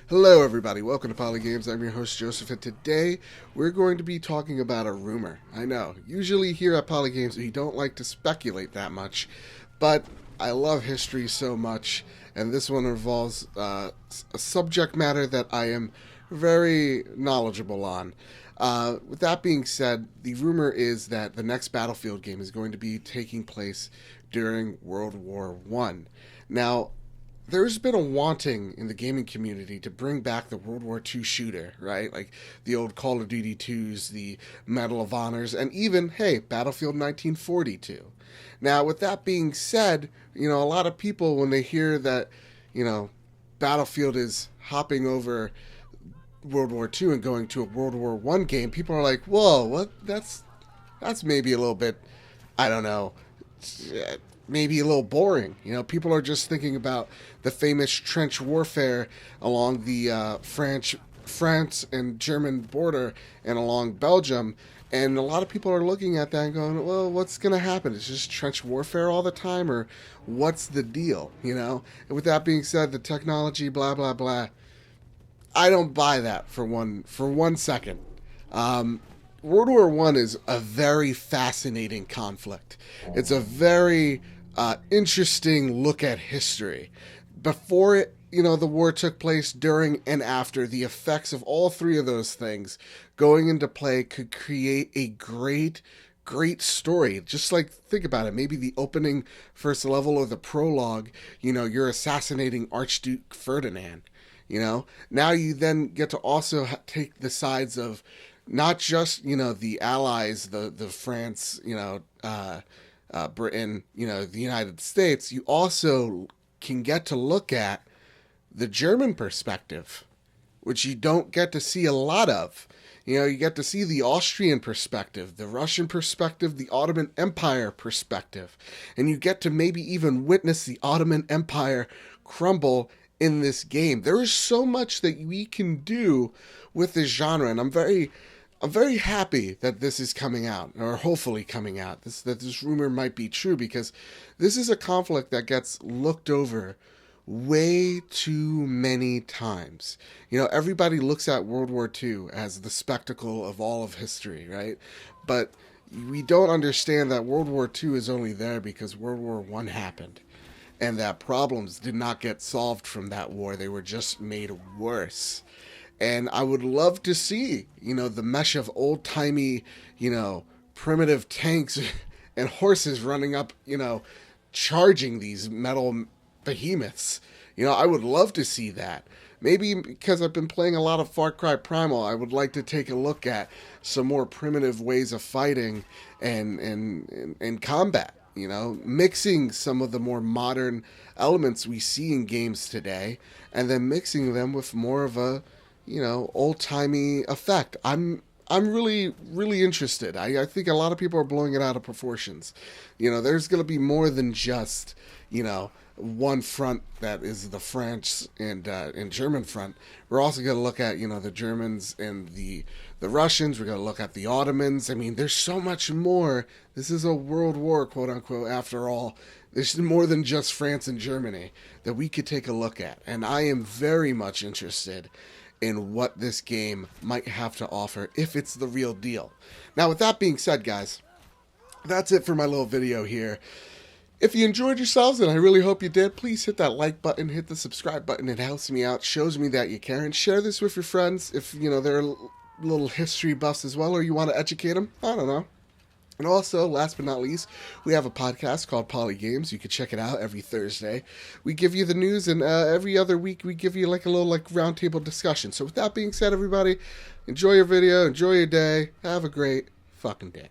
Hello, everybody. Welcome to Poly Games. I'm your host, Joseph, and today we're going to be talking about a rumor. I know, usually here at Poly Games, we don't like to speculate that much, but I love history so much, and this one involves a subject matter that I am very knowledgeable on. With that being said, the rumor is that the next Battlefield game is going to be taking place during World War One. Now, there's been a wanting in the gaming community to bring back the World War II shooter, right? Like the old Call of Duty 2s, the Medal of Honors, and even, hey, Battlefield 1942. Now, with that being said, a lot of people, when they hear that, Battlefield is hopping over World War II and going to a World War One game, people are like, whoa, what? That's maybe a little bit, I don't know, maybe a little boring. People are just thinking about the famous trench warfare along the France and German border and along Belgium. And a lot of people are looking at that and going, well, what's going to happen? Is just trench warfare all the time, or what's the deal? And with that being said, the technology, blah, blah, blah, I don't buy that for one second. World War One is a very fascinating conflict. It's a very interesting look at history. Before it, the war took place, during and after, the effects of all three of those things going into play could create a great story. Just like, think about it, maybe the opening first level or the prologue, you're assassinating Archduke Ferdinand. Now you then get to also take the sides of not just the Allies, the France, Britain, the United States. You also can get to look at the German perspective, which you don't get to see a lot of. You get to see the Austrian perspective, the Russian perspective, the Ottoman Empire perspective, and you get to maybe even witness the Ottoman Empire crumble in this game. There is so much that we can do with this genre, and I'm very happy that this is coming out, or hopefully coming out. That this rumor might be true, because this is a conflict that gets looked over way too many times. Everybody looks at World War II as the spectacle of all of history, right? But we don't understand that World War II is only there because World War One happened, and that problems did not get solved from that war. They were just made worse. And I would love to see, the mesh of old-timey, primitive tanks and horses running up, charging these metal behemoths. I would love to see that. Maybe because I've been playing a lot of Far Cry Primal, I would like to take a look at some more primitive ways of fighting and combat. Mixing some of the more modern elements we see in games today, and then mixing them with more of a old-timey effect. I'm really interested. I think a lot of people are blowing it out of proportions. There's going to be more than just, one front that is the France and German front. We're also going to look at, the Germans and the Russians. We're going to look at the Ottomans. I mean, there's so much more. This is a world war, quote unquote, after all. There's more than just France and Germany that we could take a look at. And I am very much interested in what this game might have to offer if it's the real deal. Now, with that being said, guys, that's it for my little video here. If you enjoyed yourselves, and I really hope you did, please hit that like button, hit the subscribe button. It helps me out, shows me that you care, and share this with your friends if, they're little history buffs as well, or you want to educate them. I don't know. And also, last but not least, we have a podcast called Poly Games. You can check it out every Thursday. We give you the news, and every other week we give you a little roundtable discussion. So with that being said, everybody, enjoy your video, enjoy your day, have a great fucking day.